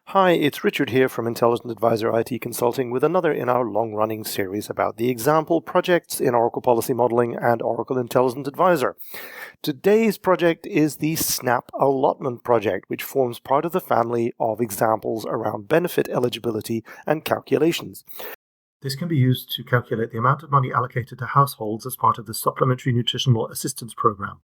Hi, it's Richard here from Intelligent Advisor IT Consulting with another in our long-running series about the example projects in Oracle Policy Modeling and Oracle Intelligent Advisor. Today's project is the Snap Allotment project, which forms part of the family of examples around benefit eligibility and calculations. This can be used to calculate the amount of money allocated to households as part of the Supplementary Nutritional Assistance Program.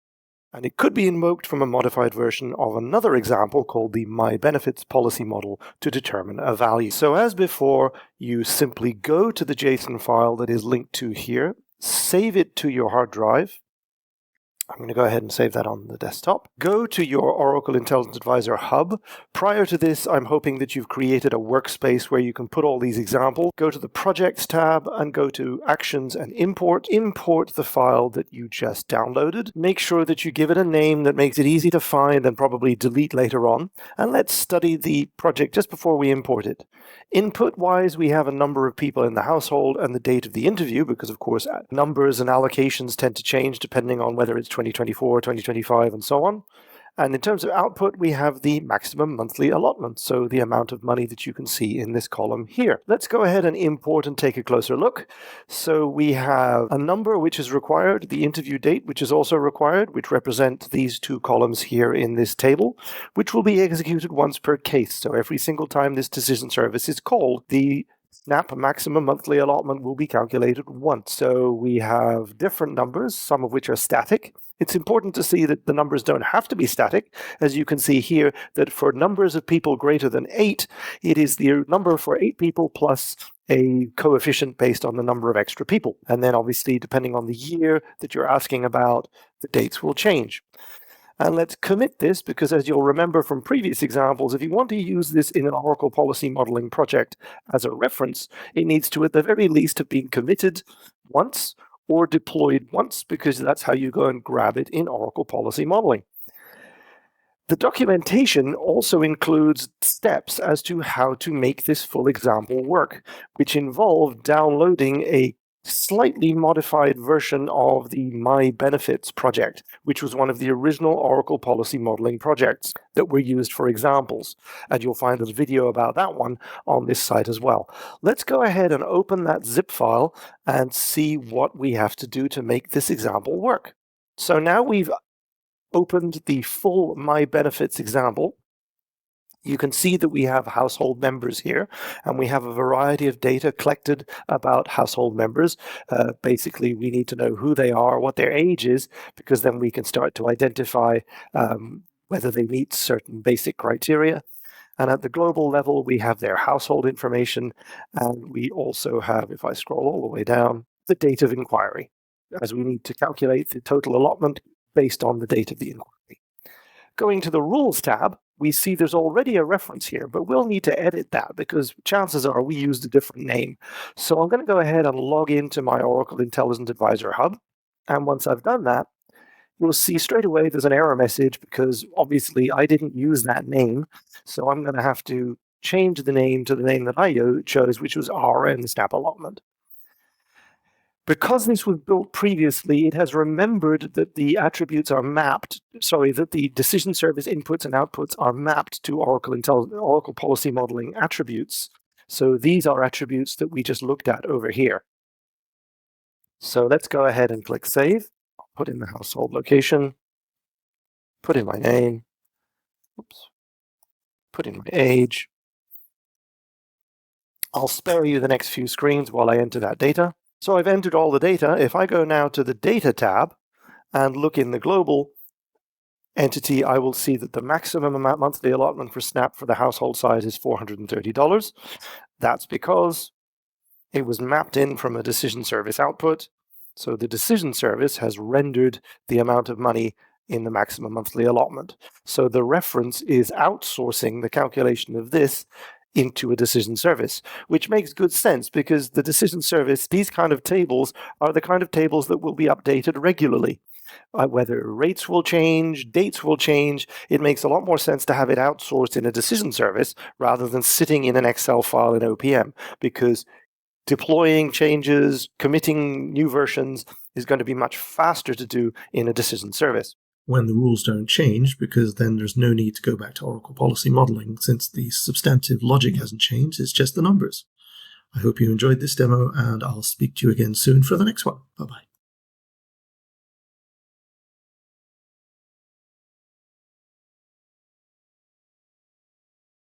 And it could be invoked from a modified version of another example called the My Benefits Policy Model to determine a value. So as before, you simply go to the JSON file that is linked to here, save it to your hard drive. I'm going to go ahead and save that on the desktop. Go to your Oracle Intelligent Advisor hub. Prior to this, I'm hoping that you've created a workspace where you can put all these examples. Go to the Projects tab and go to Actions and Import. Import the file that you just downloaded. Make sure that you give it a name that makes it easy to find and probably delete later on. And let's study the project just before we import it. Input-wise, we have a number of people in the household and the date of the interview, because of course numbers and allocations tend to change depending on whether it's 2024, 2025, and so on. And in terms of output, we have the maximum monthly allotment, so the amount of money that you can see in this column here. Let's go ahead and import and take a closer look. So we have a number which is required, the interview date which is also required, which represent these two columns here in this table, which will be executed once per case. So every single time this decision service is called, the Snap maximum monthly allotment will be calculated once. So we have different numbers, some of which are static. It's important to see that the numbers don't have to be static. As you can see here, that for numbers of people greater than 8, it is the number for 8 people plus a coefficient based on the number of extra people. And then obviously, depending on the year that you're asking about, the dates will change. And let's commit this, because as you'll remember from previous examples, if you want to use this in an Oracle Policy Modeling project as a reference, it needs to, at the very least, have been committed once or deployed once, because that's how you go and grab it in Oracle Policy Modeling. The documentation also includes steps as to how to make this full example work, which involve downloading a slightly modified version of the My Benefits project, which was one of the original Oracle Policy Modeling projects that were used for examples. And you'll find a video about that one on this site as well. Let's go ahead and open that zip file and see what we have to do to make this example work. So now we've opened the full My Benefits example. You can see that we have household members here, and we have a variety of data collected about household members. Basically, we need to know who they are, what their age is, because then we can start to identify whether they meet certain basic criteria. And at the global level, we have their household information, and we also have, if I scroll all the way down, the date of inquiry, as we need to calculate the total allotment based on the date of the inquiry. Going to the Rules tab, we see there's already a reference here, but we'll need to edit that because chances are we used a different name. So I'm going to go ahead and log into my Oracle Intelligent Advisor hub. And once I've done that, you'll see straight away there's an error message because obviously I didn't use that name. So I'm going to have to change the name to the name that I chose, which was RN Snap Allotment. Because this was built previously, it has remembered that the attributes are mapped, that the decision service inputs and outputs are mapped to Oracle Policy Modeling attributes. So these are attributes that we just looked at over here. So let's go ahead and click Save. I'll put in the household location, put in my name, put in my age. I'll spare you the next few screens while I enter that data. So I've entered all the data. If I go now to the Data tab and look in the global entity, I will see that the maximum amount monthly allotment for SNAP for the household size is $430. That's because it was mapped in from a decision service output. So the decision service has rendered the amount of money in the maximum monthly allotment. So the reference is outsourcing the calculation of this into a decision service, which makes good sense because the decision service, these kind of tables are the kind of tables that will be updated regularly. Whether rates will change, dates will change, it makes a lot more sense to have it outsourced in a decision service rather than sitting in an Excel file in OPM, because deploying changes, committing new versions is going to be much faster to do in a decision service. when the rules don't change, because then there's no need to go back to Oracle policy modeling since the substantive logic hasn't changed, it's just the numbers. I hope you enjoyed this demo, and I'll speak to you again soon for the next one. Bye-bye.